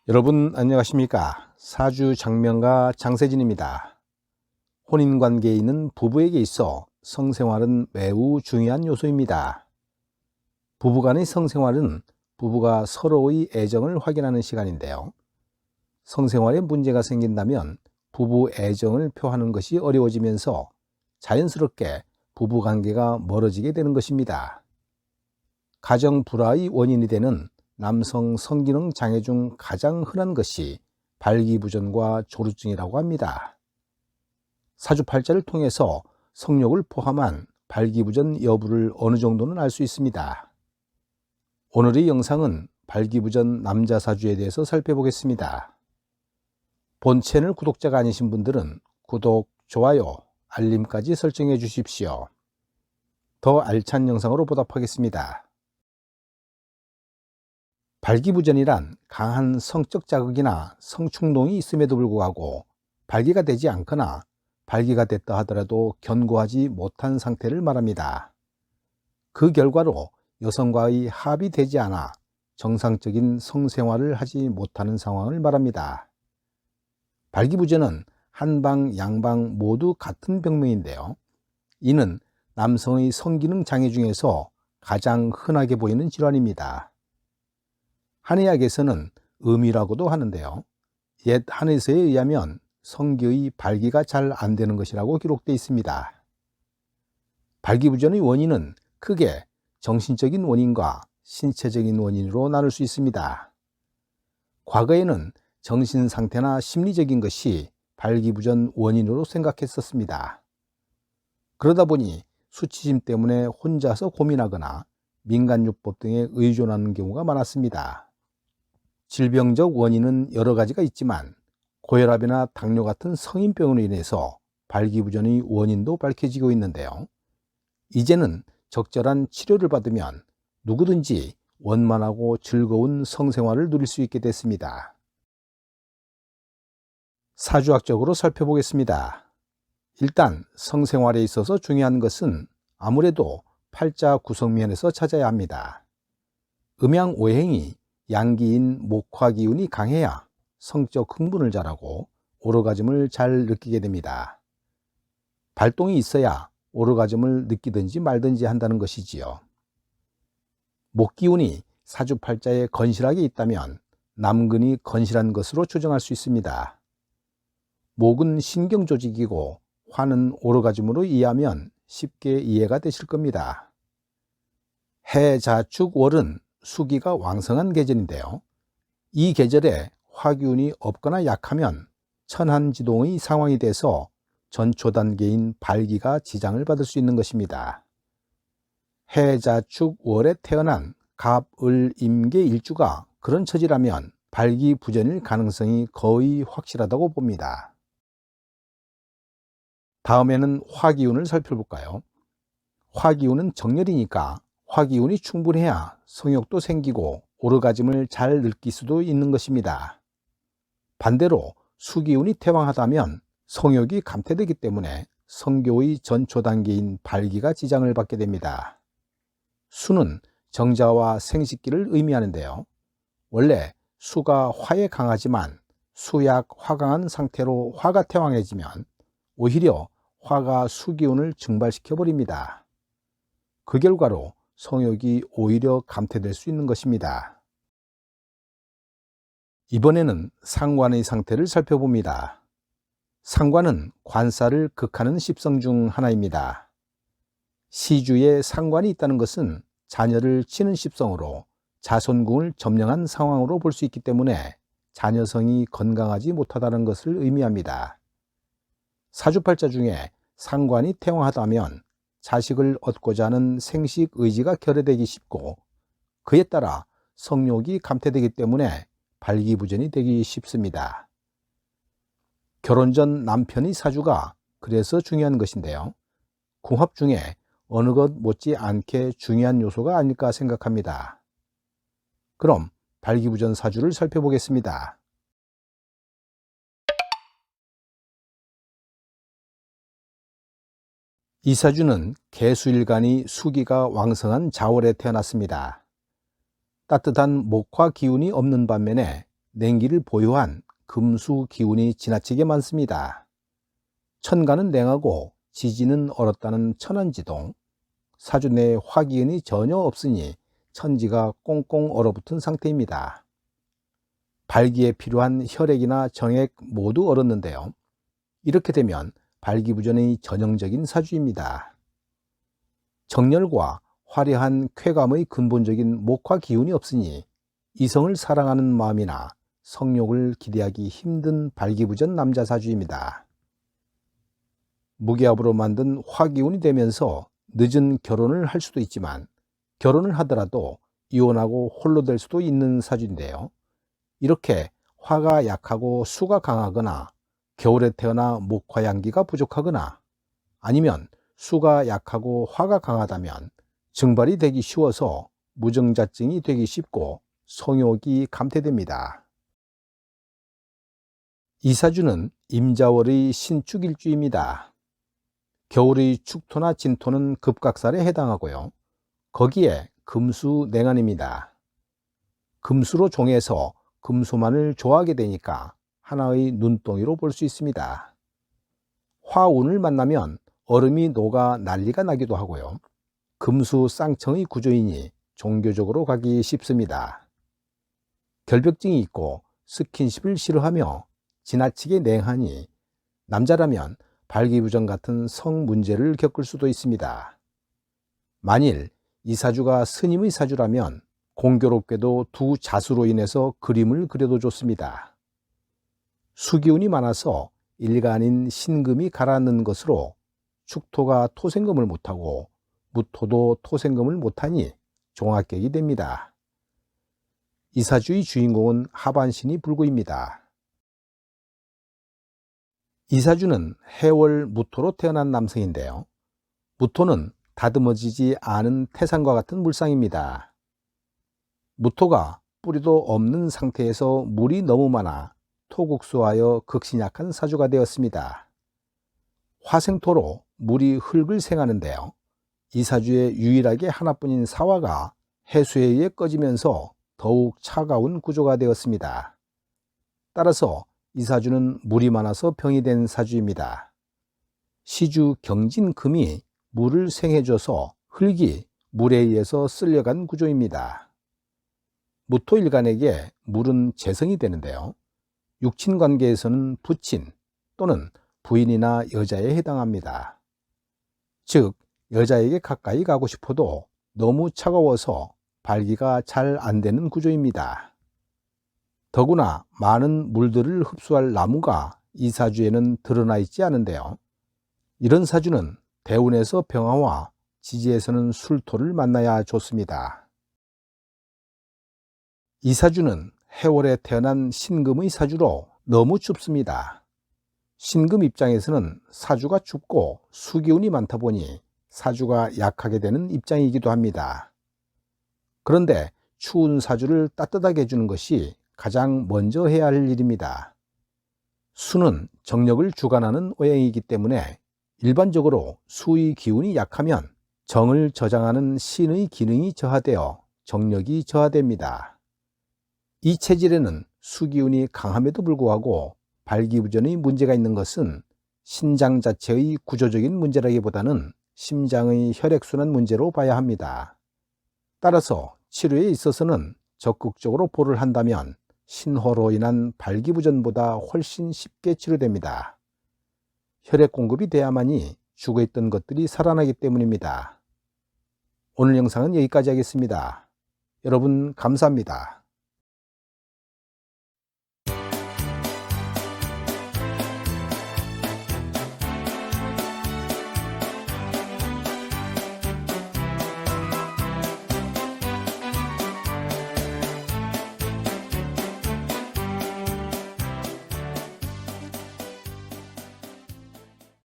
여러분 안녕하십니까? 사주 장명가 장세진입니다. 혼인관계에 있는 부부에게 있어 성생활은 매우 중요한 요소입니다. 부부간의 성생활은 부부가 서로의 애정을 확인하는 시간인데요. 성생활에 문제가 생긴다면 부부 애정을 표하는 것이 어려워지면서 자연스럽게 부부관계가 멀어지게 되는 것입니다. 가정 불화의 원인이 되는 남성 성기능 장애 중 가장 흔한 것이 발기부전과 조루증이라고 합니다. 사주팔자를 통해서 성욕을 포함한 발기부전 여부를 어느 정도는 알 수 있습니다. 오늘의 영상은 발기부전 남자 사주에 대해서 살펴보겠습니다. 본 채널 구독자가 아니신 분들은 구독, 좋아요, 알림까지 설정해 주십시오. 더 알찬 영상으로 보답하겠습니다. 발기부전이란 강한 성적 자극이나 성충동이 있음에도 불구하고 발기가 되지 않거나 발기가 됐다 하더라도 견고하지 못한 상태를 말합니다. 그 결과로 여성과의 합이 되지 않아 정상적인 성생활을 하지 못하는 상황을 말합니다. 발기부전은 한방, 양방 모두 같은 병명인데요. 이는 남성의 성기능 장애 중에서 가장 흔하게 보이는 질환입니다. 한의학에서는 음이라고도 하는데요. 옛 한의서에 의하면 성기의 발기가 잘 안 되는 것이라고 기록되어 있습니다. 발기부전의 원인은 크게 정신적인 원인과 신체적인 원인으로 나눌 수 있습니다. 과거에는 정신 상태나 심리적인 것이 발기부전 원인으로 생각했었습니다. 그러다 보니 수치심 때문에 혼자서 고민하거나 민간요법 등에 의존하는 경우가 많았습니다. 질병적 원인은 여러 가지가 있지만 고혈압이나 당뇨 같은 성인병으로 인해서 발기부전의 원인도 밝혀지고 있는데요. 이제는 적절한 치료를 받으면 누구든지 원만하고 즐거운 성생활을 누릴 수 있게 됐습니다. 사주학적으로 살펴보겠습니다. 일단 성생활에 있어서 중요한 것은 아무래도 팔자 구성면에서 찾아야 합니다. 음양 오행이 양기인 목화 기운이 강해야 성적 흥분을 잘하고 오르가즘을 잘 느끼게 됩니다. 발동이 있어야 오르가즘을 느끼든지 말든지 한다는 것이지요. 목 기운이 사주팔자에 건실하게 있다면 남근이 건실한 것으로 추정할 수 있습니다. 목은 신경 조직이고 화는 오르가즘으로 이해하면 쉽게 이해가 되실 겁니다. 해, 자, 축, 월은 수기가 왕성한 계절인데요. 이 계절에 화기운이 없거나 약하면 천한지동의 상황이 돼서 전초 단계인 발기가 지장을 받을 수 있는 것입니다. 해, 자, 축, 월에 태어난 갑, 을, 임계 일주가 그런 처지라면 발기부전일 가능성이 거의 확실하다고 봅니다. 다음에는 화기운을 살펴볼까요? 화기운은 정렬이니까 화기운이 충분해야 성욕도 생기고 오르가즘을 잘 느낄 수도 있는 것입니다. 반대로 수기운이 태왕하다면 성욕이 감퇴되기 때문에 성교의 전초 단계인 발기가 지장을 받게 됩니다. 수는 정자와 생식기를 의미하는데요. 원래 수가 화에 강하지만 수약 화강한 상태로 화가 태왕해지면 오히려 화가 수기운을 증발시켜 버립니다. 그 결과로 성욕이 오히려 감퇴될 수 있는 것입니다. 이번에는 상관의 상태를 살펴봅니다. 상관은 관사를 극하는 십성 중 하나입니다. 시주에 상관이 있다는 것은 자녀를 치는 십성으로 자손궁을 점령한 상황으로 볼 수 있기 때문에 자녀성이 건강하지 못하다는 것을 의미합니다. 사주팔자 중에 상관이 태왕하다면 자식을 얻고자 하는 생식 의지가 결여되기 쉽고 그에 따라 성욕이 감퇴되기 때문에 발기부전이 되기 쉽습니다. 결혼 전 남편의 사주가 그래서 중요한 것인데요. 궁합 중에 어느 것 못지 않게 중요한 요소가 아닐까 생각합니다. 그럼 발기부전 사주를 살펴보겠습니다. 이 사주는 개수일간이 수기가 왕성한 자월에 태어났습니다. 따뜻한 목화 기운이 없는 반면에 냉기를 보유한 금수 기운이 지나치게 많습니다. 천간은 냉하고 지지는 얼었다는 천안지동, 사주 내에 화기운이 전혀 없으니 천지가 꽁꽁 얼어붙은 상태입니다. 발기에 필요한 혈액이나 정액 모두 얼었는데요. 이렇게 되면 발기부전의 전형적인 사주입니다. 정열과 화려한 쾌감의 근본적인 목화 기운이 없으니 이성을 사랑하는 마음이나 성욕을 기대하기 힘든 발기부전 남자 사주입니다. 무기압으로 만든 화기운이 되면서 늦은 결혼을 할 수도 있지만 결혼을 하더라도 이혼하고 홀로 될 수도 있는 사주인데요. 이렇게 화가 약하고 수가 강하거나 겨울에 태어나 목화양기가 부족하거나 아니면 수가 약하고 화가 강하다면 증발이 되기 쉬워서 무증자증이 되기 쉽고 성욕이 감퇴됩니다. 이 사주는 임자월의 신축일주입니다. 겨울의 축토나 진토는 급각살에 해당하고요. 거기에 금수 냉한입니다. 금수로 종해서 금수만을 좋아하게 되니까 하나의 눈덩이로 볼 수 있습니다. 화운을 만나면 얼음이 녹아 난리가 나기도 하고요. 금수 쌍청의 구조이니 종교적으로 가기 쉽습니다. 결벽증이 있고 스킨십을 싫어하며 지나치게 냉하니 남자라면 발기부전 같은 성 문제를 겪을 수도 있습니다. 만일 이 사주가 스님의 사주라면 공교롭게도 두 자수로 인해서 그림을 그려도 좋습니다. 수기운이 많아서 일간인 신금이 가라앉는 것으로 축토가 토생금을 못하고 무토도 토생금을 못하니 종합격이 됩니다. 이 사주의 주인공은 하반신이 불구입니다. 이 사주는 해월 무토로 태어난 남성인데요. 무토는 다듬어지지 않은 태산과 같은 물상입니다. 무토가 뿌리도 없는 상태에서 물이 너무 많아 토국수하여 극신약한 사주가 되었습니다. 화생토로 물이 흙을 생하는데요. 이 사주에 유일하게 하나뿐인 사화가 해수에 의해 꺼지면서 더욱 차가운 구조가 되었습니다. 따라서 이 사주는 물이 많아서 병이 된 사주입니다. 시주 경진금이 물을 생해줘서 흙이 물에 의해서 쓸려간 구조입니다. 무토일간에게 물은 재성이 되는데요. 육친 관계에서는 부친 또는 부인이나 여자에 해당합니다. 즉, 여자에게 가까이 가고 싶어도 너무 차가워서 발기가 잘 안 되는 구조입니다. 더구나 많은 물들을 흡수할 나무가 이 사주에는 드러나 있지 않은데요. 이런 사주는 대운에서 병화와 지지에서는 술토를 만나야 좋습니다. 이 사주는 해월에 태어난 신금의 사주로 너무 춥습니다. 신금 입장에서는 사주가 춥고 수기운이 많다 보니 사주가 약하게 되는 입장이기도 합니다. 그런데 추운 사주를 따뜻하게 해주는 것이 가장 먼저 해야 할 일입니다. 수는 정력을 주관하는 오행이기 때문에 일반적으로 수의 기운이 약하면 정을 저장하는 신의 기능이 저하되어 정력이 저하됩니다. 이 체질에는 수기운이 강함에도 불구하고 발기부전의 문제가 있는 것은 신장 자체의 구조적인 문제라기보다는 심장의 혈액순환 문제로 봐야 합니다. 따라서 치료에 있어서는 적극적으로 보를 한다면 신호로 인한 발기부전보다 훨씬 쉽게 치료됩니다. 혈액 공급이 돼야만이 죽어있던 것들이 살아나기 때문입니다. 오늘 영상은 여기까지 하겠습니다. 여러분 감사합니다.